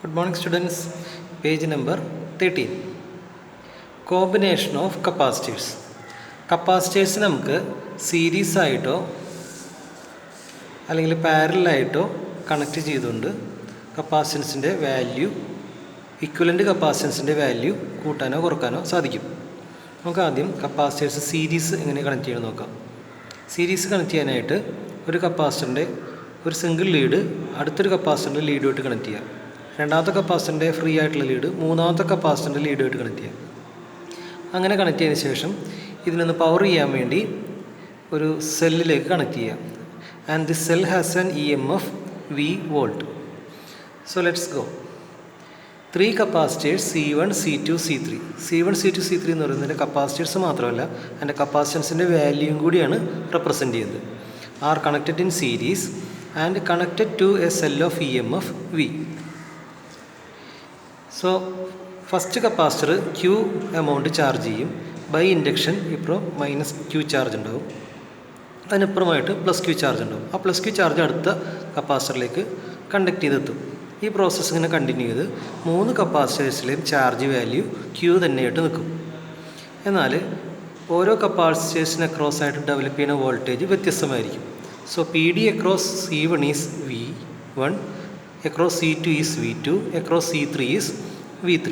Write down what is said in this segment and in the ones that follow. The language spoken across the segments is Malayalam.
Good morning students, page number 13. Combination of capacitors. Capacitors നമുക്ക് സീരീസ് ആയിട്ടോ അല്ലെങ്കിൽ പാരലൽ ആയിട്ടോ കണക്ട് ചെയ്തുകൊണ്ട് കപ്പാസിറ്റൻസിൻ്റെ വാല്യൂ ഇക്വലൻ്റ് കപ്പാസിറ്റൻസിൻ്റെ വാല്യൂ കൂട്ടാനോ കുറക്കാനോ സാധിക്കും. നമുക്ക് ആദ്യം കപ്പാസിറ്റേഴ്സ് സീരീസ് എങ്ങനെ കണക്ട് ചെയ്യണം നോക്കാം. സീരീസ് കണക്ട് ചെയ്യാനായിട്ട് ഒരു കപ്പാസിറ്ററിൻ്റെ ഒരു സിംഗിൾ ലീഡ് അടുത്തൊരു കപ്പാസിറ്ററിൻ്റെ ലീഡുമായിട്ട് കണക്ട് ചെയ്യാം. രണ്ടാമത്തെ കപ്പാസിറ്ററിൻ്റെ ഫ്രീ ആയിട്ടുള്ള ലീഡ് മൂന്നാമത്തെ കപ്പാസിറ്ററിൻ്റെ ലീഡുമായിട്ട് കണക്ട് ചെയ്യാം. അങ്ങനെ കണക്ട് ചെയ്തതിന് ശേഷം ഇതിനൊന്ന് പവർ ചെയ്യാൻ വേണ്ടി ഒരു സെല്ലിലേക്ക് കണക്ട് ചെയ്യാം. And this cell has an EMF V volt. So let's go. 3 capacitors C1, C2, C3. C1, C2, C3 എന്ന് പറയുന്നതിൻ്റെ കപ്പാസിറ്റേഴ്സ് മാത്രമല്ല അതിൻ്റെ കപ്പാസിറ്റൻസിൻ്റെ വാല്യൂയും കൂടിയാണ് റെപ്രസെൻറ്റ് ചെയ്യുന്നത്. Are connected in series and connected to a cell of EMF V. So first capacitor Q amount charge ചെയ്യും. ബൈ ഇൻഡക്ഷൻ ഇപ്പോൾ -Q ചാർജ് ഉണ്ടാവും, അതിനപ്പുറമായിട്ട് +Q ചാർജ് ഉണ്ടാവും. ആ +Q ചാർജ് അടുത്ത കപ്പാസിറ്ററിലേക്ക് കണ്ടക്ട് ചെയ്തെത്തും. ഈ പ്രോസസ്സ് ഇങ്ങനെ കണ്ടിന്യൂ ചെയ്ത് 3 കപ്പാസിറ്റേഴ്സിലെയും ചാർജ് വാല്യൂ Q തന്നെയായിട്ട് നിൽക്കും. എന്നാൽ ഓരോ കപ്പാസിറ്റേഴ്സിന് അക്രോസ് ആയിട്ട് ഡെവലപ്പ് ചെയ്യുന്ന വോൾട്ടേജ് വ്യത്യസ്തമായിരിക്കും. So PD across C1 is V1, across C2 is V2, across C3 is V3.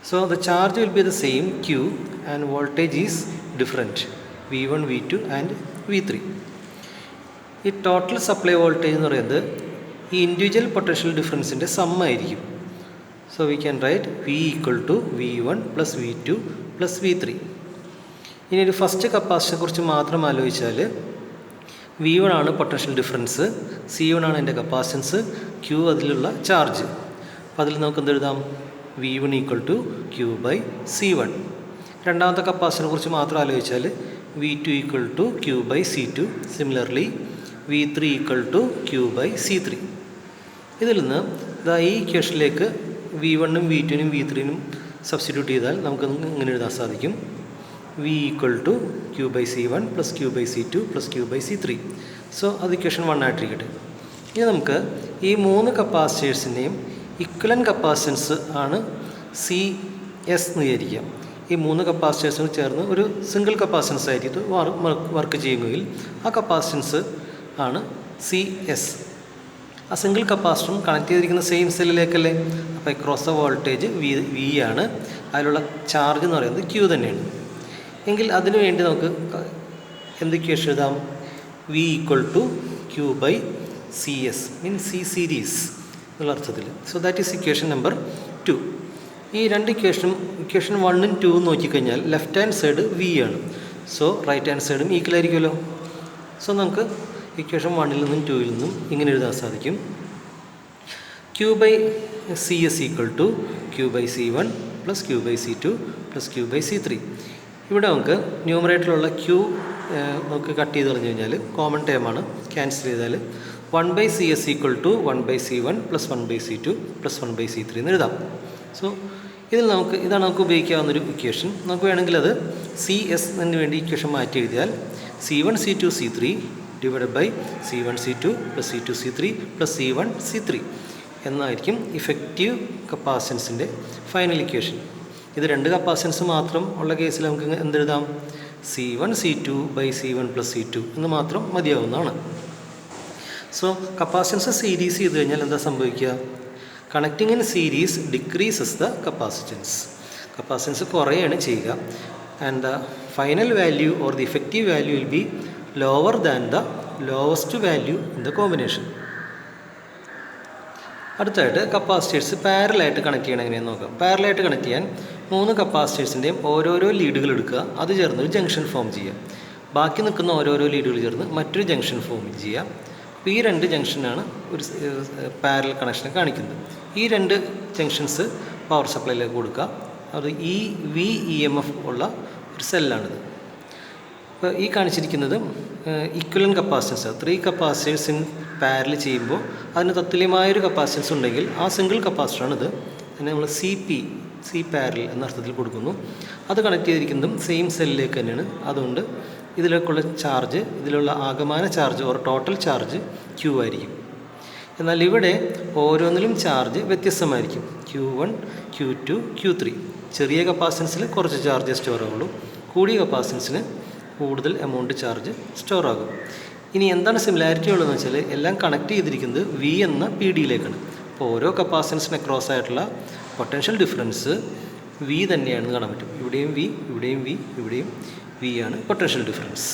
So the charge will be the same Q and voltage is different V1, V2 and V3. ഈ ടോട്ടൽ സപ്ലൈ വോൾട്ടേജ് എന്ന് പറയുന്നത് ഈ ഇൻഡിവിജ്വൽ പൊട്ടൻഷ്യൽ ഡിഫറൻസിൻ്റെ സം ആയിരിക്കും. So we can write V equal to V1 plus V2 plus V3. ഇനി ഒരു ഫസ്റ്റ് കപ്പാസിറ്ററിനെ കുറിച്ച് മാത്രം ആലോചിച്ചാൽ V1 ആണ് പൊട്ടൻഷ്യൽ ഡിഫറൻസ്, C1 ആണ് എൻ്റെ കപ്പാസിറ്റൻസ്, Q അതിലുള്ള ചാർജ്. അപ്പോൾ അതിൽ നമുക്ക് എന്തെഴുതാം? V1 equal to Q by C1. രണ്ടാമത്തെ കപ്പാസിറ്ററിനെ കുറിച്ച് മാത്രം ആലോചിച്ചാൽ V2 equal to Q by C2. Similarly V3 equal to Q by C3. ഇതിൽ നിന്ന് ഈ ഇക്വേഷനിലേക്ക് V1-ഉം V2-നും V3-നും സബ്സ്റ്റിറ്റ്യൂട്ട് ചെയ്താൽ നമുക്ക് ഇങ്ങനെ എഴുതാൻ സാധിക്കും. V equal to Q by C1 plus Q by C2 plus Q by C3. So അത് ഇക്വേഷൻ 1 ആയിട്ടിരിക്കട്ടെ. ഇനി നമുക്ക് ഈ 3 കപ്പാസിറ്റേഴ്സിൻ്റെയും ഇക്വലൻ്റ് കപ്പാസിറ്റൻസ് ആണ് CS എന്ന് വിചാരിക്കാം. ഈ 3 കപ്പാസിറ്റേഴ്സിന് ചേർന്ന് ഒരു സിംഗിൾ കപ്പാസിറ്റൻസ് ആയിട്ട് വർക്ക് ചെയ്യുമെങ്കിൽ ആ കപ്പാസിറ്റൻസ് ആണ് CS. ആ സിംഗിൾ കപ്പാസിറ്ററും കണക്ട് ചെയ്തിരിക്കുന്ന സെയിം സെല്ലിലേക്കല്ലേ. അപ്പോൾ അക്രോസ് ദ വോൾട്ടേജ് V ആണ്, അതിലുള്ള ചാർജ് എന്ന് പറയുന്നത് Q തന്നെയാണ്. എങ്കിൽ അതിനു വേണ്ടി നമുക്ക് എന്ത് ഇക്വേഷൻ എഴുതാം? V equal to Q by CS means C series എന്നുള്ള അർത്ഥത്തിൽ. So that is equation number 2. ഈ രണ്ട് ഇക്വേഷൻ 1ഉം 2ഉം നോക്കിക്കഴിഞ്ഞാൽ ലെഫ്റ്റ് ഹാൻഡ് സൈഡ് V ആണ്. സോ റൈറ്റ് ഹാൻഡ് സൈഡും ഈക്വൽ ആയിരിക്കുമല്ലോ. സോ നമുക്ക് ഇക്വേഷൻ 1ൽ നിന്നും 2ൽ നിന്നും ഇങ്ങനെ എഴുതാൻ സാധിക്കും. Q by CS equal to Q by C1 plus Q by C2 plus Q by C3. ഇവിടെ നമുക്ക് ന്യൂമറേറ്ററിലുള്ള Q നമുക്ക് കട്ട് ചെയ്ത് കളഞ്ഞു കഴിഞ്ഞാൽ കോമൺ ടേമാണ്, ക്യാൻസൽ ചെയ്താൽ 1 by CS equal to 1 by C1 plus 1 by C2 plus 1 by C3 എന്ന് എഴുതാം. സോ ഇതാണ് നമുക്ക് ഉപയോഗിക്കാവുന്നൊരു ഇക്വേഷൻ. നമുക്ക് വേണമെങ്കിൽ അത് CS എന്നതിന് വേണ്ടി ഇക്വേഷൻ മാറ്റി എഴുതിയാൽ C1 C2 C3 divide by C1 C2 plus C2 C3 plus C1 C3 എന്നായിരിക്കും ഇഫക്റ്റീവ് കപ്പാസിറ്റൻസിൻ്റെ ഫൈനൽ ഇക്വേഷൻ. ഇത് 2 കപ്പാസിറ്റൻസ് മാത്രം ഉള്ള കേസിൽ നമുക്ക് എന്തെഴുതാം? C1 C2 by C1 plus C2 എന്ന് മാത്രം മതിയാവുന്നതാണ്. സോ കപ്പാസിറ്റൻസ് സീരീസ് ചെയ്ത് കഴിഞ്ഞാൽ എന്താ സംഭവിക്കുക? Connecting in series decreases the capacitance. Capacitance കുറയാണ് ചെയ്യുക. And the final value or the effective value will be lower than the lowest value in the combination. അടുത്തായിട്ട് കപ്പാസിറ്റേഴ്സ് പാരലായിട്ട് കണക്ട് ചെയ്യണം എങ്ങനെയെന്ന് നോക്കാം. പാരലായിട്ട് കണക്ട് ചെയ്യാൻ 3 കപ്പാസിറ്റേഴ്സിൻ്റെയും ഓരോരോ ലീഡുകൾ എടുക്കുക, അത് ചേർന്ന് ഒരു ജംഗ്ഷൻ ഫോം ചെയ്യുക. ബാക്കി നിൽക്കുന്ന ഓരോരോ ലീഡുകൾ ചേർന്ന് മറ്റൊരു ജംഗ്ഷൻ ഫോം ചെയ്യുക. അപ്പോൾ ഈ 2 ജംഗ്ഷനാണ് ഒരു പാരൽ കണക്ഷൻ കാണിക്കുന്നത്. ഈ 2 ജംഗ്ഷൻസ് പവർ സപ്ലൈയിലേക്ക് കൊടുക്കുക. അത് EMF ഉള്ള ഒരു സെല്ലാണിത്. അപ്പോൾ ഈ കാണിച്ചിരിക്കുന്നത് equivalent capacitance 3 capacitors in parallel ചെയ്യുമ്പോൾ അതിന് തത്തുല്യമായൊരു കപ്പാസിറ്റൻസ് ഉണ്ടെങ്കിൽ ആ സിംഗിൾ കപ്പാസിറ്ററാണിത്. അതിനെ നമ്മൾ C പാരൽ എന്ന അർത്ഥത്തിൽ കൊടുക്കുന്നു. അത് കണക്ട് ചെയ്തിരിക്കുന്നതും സെയിം സെല്ലിലേക്ക് തന്നെയാണ്. അതുകൊണ്ട് ഇതിലേക്കുള്ള ചാർജ്, ഇതിലുള്ള ആകമാന charge or total charge Q ആയിരിക്കും. എന്നാൽ ഇവിടെ ഓരോന്നിലും ചാർജ് വ്യത്യസ്തമായിരിക്കും. Q1, Q2, Q3. ചെറിയ കപ്പാസിറ്റൻസിൽ കുറച്ച് ചാർജ് സ്റ്റോർ ആവുള്ളൂ, കൂടിയ കപ്പാസിറ്റൻസിന് കൂടുതൽ എമൗണ്ട് ചാർജ് സ്റ്റോർ ആകും. ഇനി എന്താണ് സിമിലാരിറ്റി ഉള്ളതെന്ന് വെച്ചാൽ എല്ലാം കണക്ട് ചെയ്തിരിക്കുന്നത് V എന്ന PD-യിലേക്കാണ്. അപ്പോൾ ഓരോ കപ്പാസിറ്റൻസിന് അക്രോസ് ആയിട്ടുള്ള പൊട്ടൻഷ്യൽ ഡിഫറൻസ് V തന്നെയാണെന്ന് കാണാൻ പറ്റും. ഇവിടെയും V, ഇവിടെയും V, ഇവിടെയും V ആണ് പൊട്ടൻഷ്യൽ ഡിഫറൻസ്.